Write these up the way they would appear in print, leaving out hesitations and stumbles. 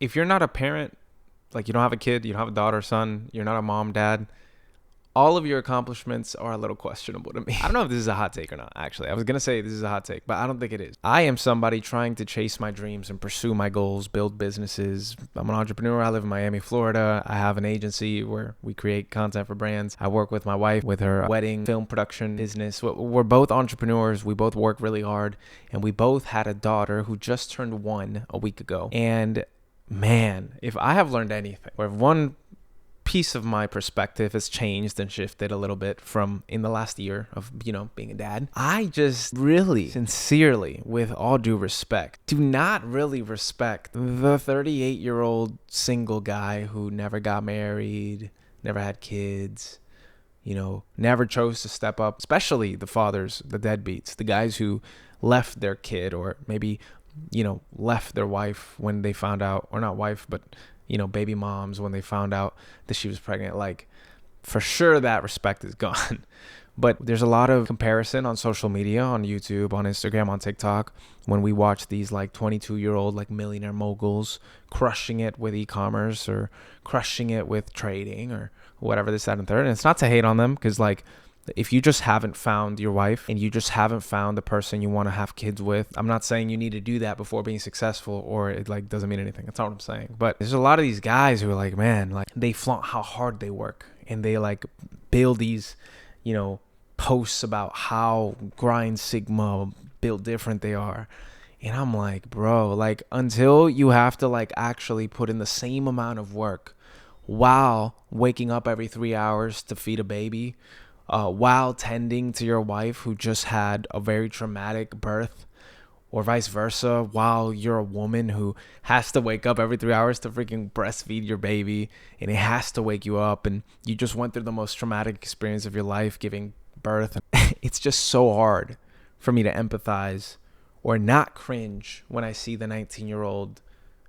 if you're not a parent, like you don't have a kid, you don't have a daughter, son, you're not a mom, dad, all of your accomplishments are a little questionable to me. I don't know if this is a hot take or not, actually. I was going to say this is a hot take, but I don't think it is. I am somebody trying to chase my dreams and pursue my goals, build businesses. I'm an entrepreneur. I live in Miami, Florida. I have an agency where we create content for brands. I work with my wife with her wedding film production business. We're both entrepreneurs. We both work really hard. And we both had a daughter who just turned 1 a week ago. And man, if I have learned anything, or if one piece of my perspective has changed and shifted a little bit from in the last year of, being a dad, I just really sincerely, with all due respect, do not really respect the 38-year-old single guy who never got married, never had kids, never chose to step up, especially the fathers, the deadbeats, the guys who left their kid or maybe, left their wife when they found out, or not wife, but baby moms when they found out that she was pregnant. Like, for sure that respect is gone. But there's a lot of comparison on social media, on YouTube, on Instagram, on TikTok, when we watch these like 22-year-old like millionaire moguls crushing it with e-commerce or crushing it with trading or whatever, this, that, and third. And it's not to hate on them, because like, if you just haven't found your wife and you just haven't found the person you want to have kids with, I'm not saying you need to do that before being successful, or it like doesn't mean anything. That's not what I'm saying. But there's a lot of these guys who are like, man, like they flaunt how hard they work, and they like build these, posts about how grind sigma built different they are. And I'm like, bro, like until you have to like actually put in the same amount of work while waking up every 3 hours to feed a baby, while tending to your wife who just had a very traumatic birth, or vice versa, while you're a woman who has to wake up every 3 hours to freaking breastfeed your baby, and it has to wake you up, and you just went through the most traumatic experience of your life giving birth. It's just so hard for me to empathize or not cringe when I see the 19-year-old,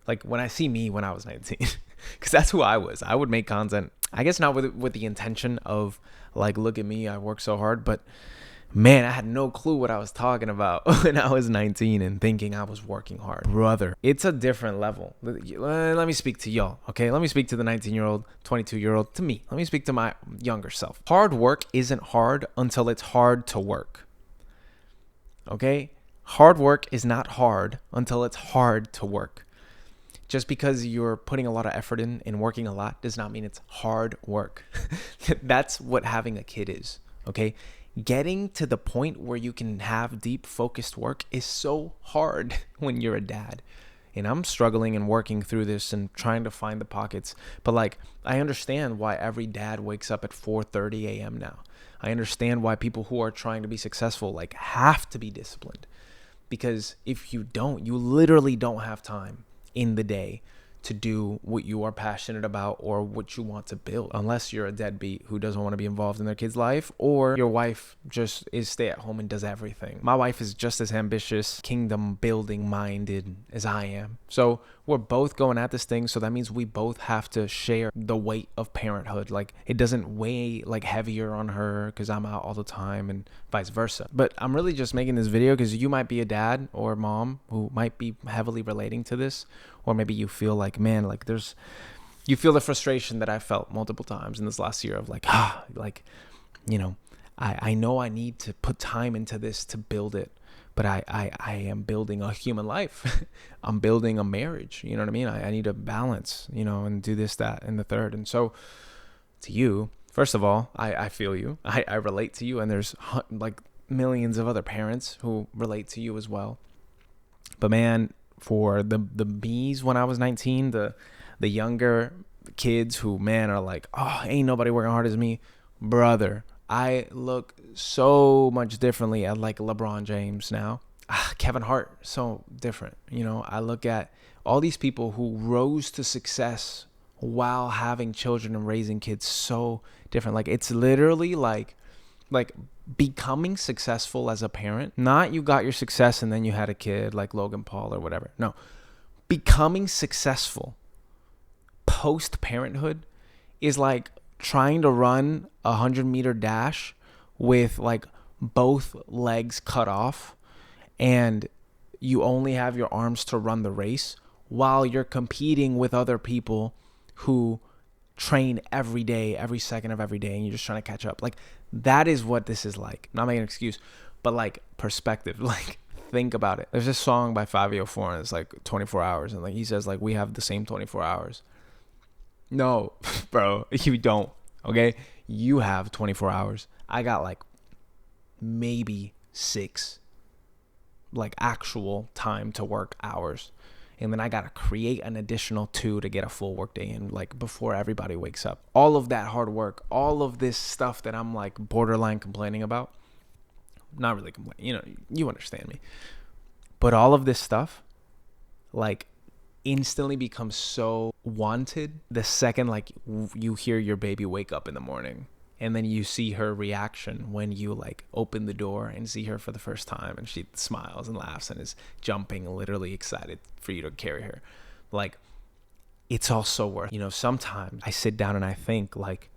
like when I see me when I was 19, because that's who I was. I would make content, I guess not with the intention of like, look at me, I work so hard, but man, I had no clue what I was talking about when I was 19 and thinking I was working hard. Brother, it's a different level. Let me speak to y'all, okay? Let me speak to the 19-year-old, 22-year-old, to me. Let me speak to my younger self. Hard work isn't hard until it's hard to work, okay? Hard work is not hard until it's hard to work. Just because you're putting a lot of effort in and working a lot does not mean it's hard work. That's what having a kid is, okay? Getting to the point where you can have deep focused work is so hard when you're a dad. And I'm struggling and working through this and trying to find the pockets. But like, I understand why every dad wakes up at 4:30 a.m. now. I understand why people who are trying to be successful like have to be disciplined. Because if you don't, you literally don't have time in the day to do what you are passionate about or what you want to build, unless you're a deadbeat who doesn't want to be involved in their kid's life, or your wife just is stay at home and does everything. My wife is just as ambitious, kingdom building minded as I am. So we're both going at this thing. So that means we both have to share the weight of parenthood. Like, it doesn't weigh like heavier on her because I'm out all the time and vice versa. But I'm really just making this video because you might be a dad or mom who might be heavily relating to this. Or maybe you feel like, man, like you feel the frustration that I felt multiple times in this last year of like, I know I need to put time into this to build it, but I am building a human life. I'm building a marriage. You know what I mean? I need to balance, and do this, that, and the third. And so to you, first of all, I feel you. I relate to you. And there's like millions of other parents who relate to you as well. But man, for the me's when I was 19, the younger kids who, man, are like, oh, ain't nobody working hard as me. Brother, I look so much differently at like LeBron James now. Kevin Hart, so different. I look at all these people who rose to success while having children and raising kids, so different. Like, it's literally like becoming successful as a parent, not you got your success and then you had a kid like Logan Paul or whatever. No, becoming successful post parenthood is like trying to run a 100-meter dash with like both legs cut off, and you only have your arms to run the race while you're competing with other people who train every day, every second of every day, and you're just trying to catch up. Like, that is what this is like. Not making an excuse, but like perspective. Like, think about it. There's this song by 504 and it's like 24 hours. And like he says, like, we have the same 24 hours. No, bro, you don't. Okay. You have 24 hours. I got like maybe 6 like actual time to work hours. And then I got to create an additional 2 to get a full work day in, like before everybody wakes up. All of that hard work, all of this stuff that I'm like borderline complaining about. Not really complaining, you know, you understand me. But all of this stuff, like, instantly becomes so wanted the second like you hear your baby wake up in the morning, and then you see her reaction when you like open the door and see her for the first time, and she smiles and laughs and is jumping, literally excited for you to carry her. Like, it's all so worth, you know. Sometimes I sit down and I think, like,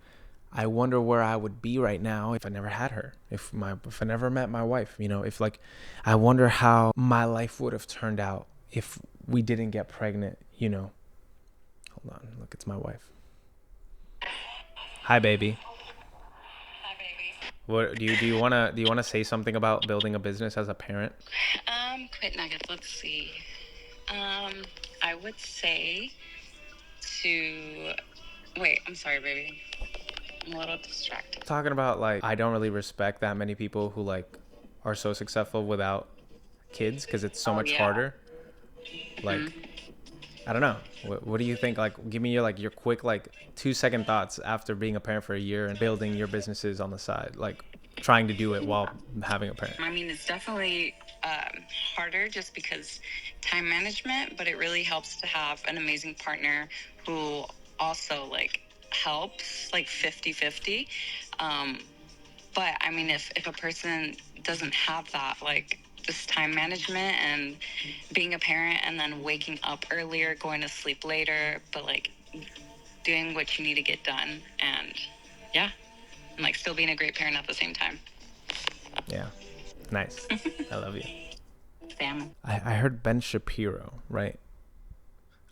I wonder where I would be right now if I never had her, if I never met my wife, you know, if like, I wonder how my life would have turned out if we didn't get pregnant, you know. Hold on, look, it's my wife. Hi, baby. Hi, baby. What do you wanna say something about building a business as a parent? Quick nuggets. Let's see. I would say to wait. I'm sorry, baby. I'm a little distracted. Talking about, like, I don't really respect that many people who like are so successful without kids because it's so much harder. Like, I don't know. What do you think? Like, give me your quick, like, 2-second thoughts after being a parent for a year and building your businesses on the side, like trying to do it while having a parent. I mean, it's definitely harder just because time management, but it really helps to have an amazing partner who also like helps, like 50-50. But I mean, if a person doesn't have that, like this time management and being a parent and then waking up earlier, going to sleep later, but like doing what you need to get done, and yeah, and like still being a great parent at the same time. Yeah. Nice. I love you. Family. I heard Ben Shapiro, right?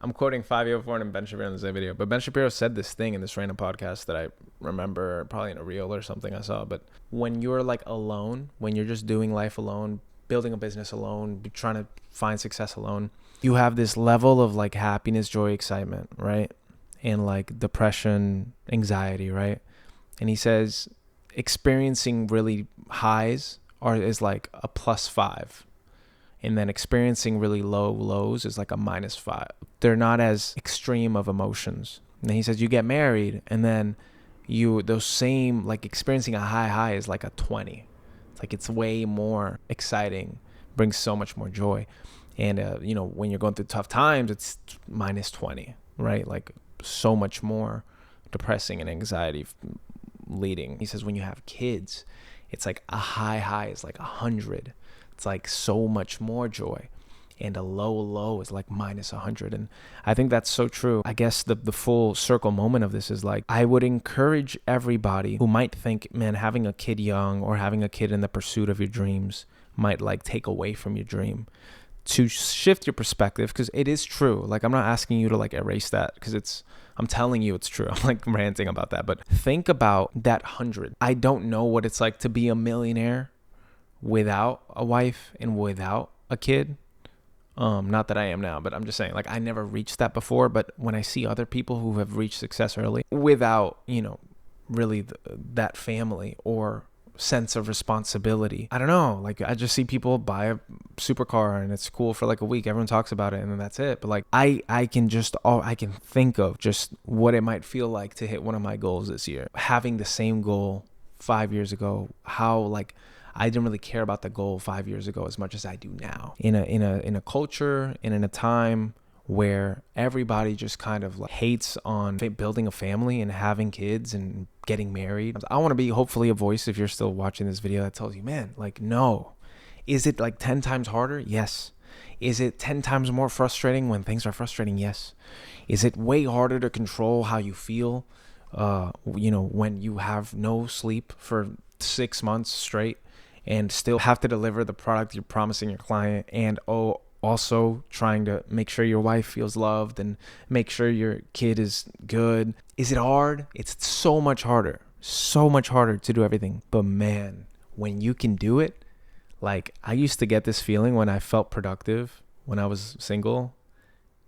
I'm quoting 504 and Ben Shapiro in the same video, but Ben Shapiro said this thing in this random podcast that I remember, probably in a reel or something I saw. But when you're like alone, when you're just doing life alone, building a business alone, trying to find success alone, you have this level of like happiness, joy, excitement, right? And like depression, anxiety, right? And he says experiencing really highs is like a +5. And then experiencing really low lows is like a -5. They're not as extreme of emotions. And then he says you get married and then those same, like experiencing a high is like a 20. It's like, it's way more exciting, brings so much more joy. And, you know, when you're going through tough times, it's -20, right? Like so much more depressing and anxiety leading. He says when you have kids, it's like a high is like 100. It's like so much more joy, and a low is like -100. And I think that's so true. I guess the full circle moment of this is like, I would encourage everybody who might think, man, having a kid young or having a kid in the pursuit of your dreams might like take away from your dream, to shift your perspective, because it is true. Like, I'm not asking you to like erase that, because I'm telling you it's true. I'm like ranting about that, but think about that 100. I don't know what it's like to be a millionaire without a wife and without a kid. Not that I am now, but I'm just saying, like, I never reached that before. But when I see other people who have reached success early without, you know, really that family or sense of responsibility, I don't know, like, I just see people buy a supercar and it's cool for like a week, everyone talks about it, and then that's it. But like, I can think of just what it might feel like to hit one of my goals this year, having the same goal 5 years ago, how like I didn't really care about the goal 5 years ago as much as I do now, in a culture and in a time where everybody just kind of like hates on building a family and having kids and getting married. I want to be hopefully a voice, if you're still watching this video, that tells you, man, like, no. Is it like 10 times harder? Yes. Is it 10 times more frustrating when things are frustrating? Yes. Is it way harder to control how you feel, you know, when you have no sleep for 6 months straight and still have to deliver the product you're promising your client, and also trying to make sure your wife feels loved and make sure your kid is good. Is it hard? It's so much harder to do everything. But man, when you can do it, like I used to get this feeling when I felt productive when I was single,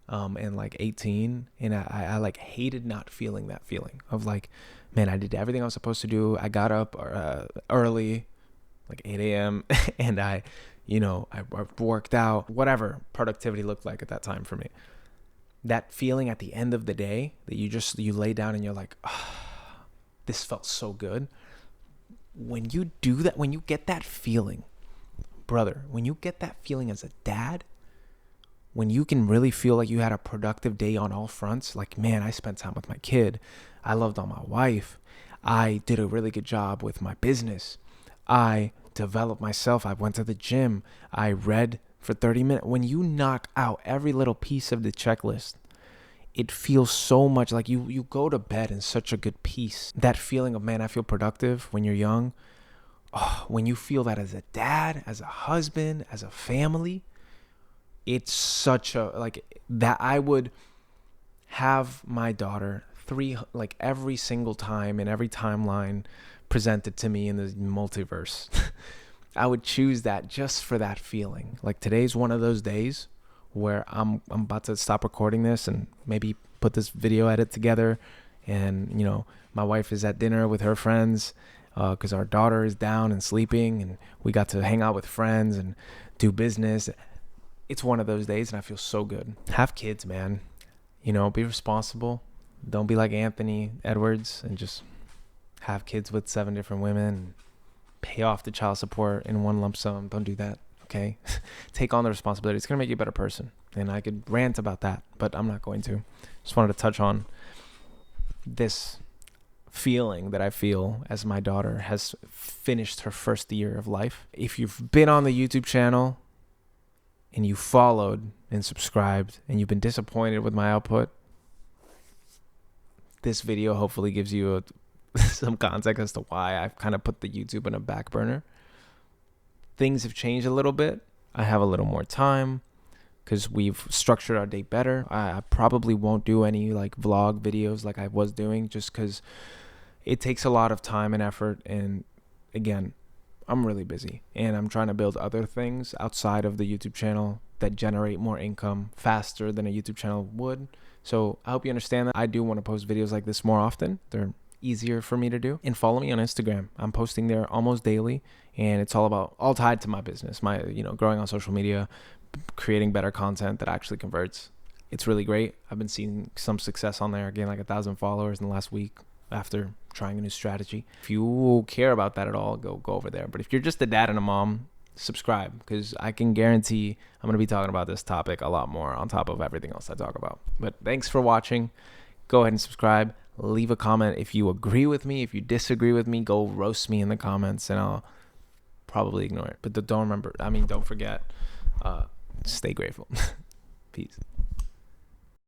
and like 18, and I like hated not feeling that feeling of like, man, I did everything I was supposed to do. I got up early, like 8 a.m. and I worked out, whatever productivity looked like at that time for me. That feeling at the end of the day that you lay down and you're like, oh, this felt so good. When you do that, when you get that feeling, brother, when you get that feeling as a dad, when you can really feel like you had a productive day on all fronts, like, man, I spent time with my kid. I loved on my wife. I did a really good job with my business. I developed myself. I went to the gym. I read for 30 minutes. When you knock out every little piece of the checklist, it feels so much like you go to bed in such a good peace. That feeling of, man, I feel productive when you're young. Oh, when you feel that as a dad, as a husband, as a family, it's such a, like, that I would have my daughter every single time in every timeline presented to me in the multiverse. I would choose that just for that feeling. Like, today's one of those days where I'm about to stop recording this and maybe put this video edit together, and my wife is at dinner with her friends because our daughter is down and sleeping, and we got to hang out with friends and do business. It's one of those days and I feel so good. Have kids, man. Be responsible. Don't be like Anthony Edwards and just have kids with 7 different women and pay off the child support in one lump sum. Don't do that, okay? Take on the responsibility. It's going to make you a better person. And I could rant about that, but I'm not going to. Just wanted to touch on this feeling that I feel as my daughter has finished her first year of life. If you've been on the YouTube channel and you followed and subscribed and you've been disappointed with my output, this video hopefully gives you some context as to why I've kind of put the YouTube in a back burner. Things have changed a little bit. I have a little more time because we've structured our day better. I probably won't do any like vlog videos like I was doing just because it takes a lot of time and effort. And again, I'm really busy and I'm trying to build other things outside of the YouTube channel that generate more income faster than a YouTube channel would. So I hope you understand that I do want to post videos like this more often. They're easier for me to do. And follow me on Instagram. I'm posting there almost daily, and it's all tied to my business, my growing on social media, creating better content that actually converts. It's really great. I've been seeing some success on there. Again, like 1,000 followers in the last week after trying a new strategy. If you care about that at all, go over there. But if you're just a dad and a mom, subscribe, because I can guarantee I'm going to be talking about this topic a lot more on top of everything else I talk about. But thanks for watching. Go ahead and subscribe. Leave a comment if you agree with me. If you disagree with me, go roast me in the comments and I'll probably ignore it. But don't forget, stay grateful. Peace.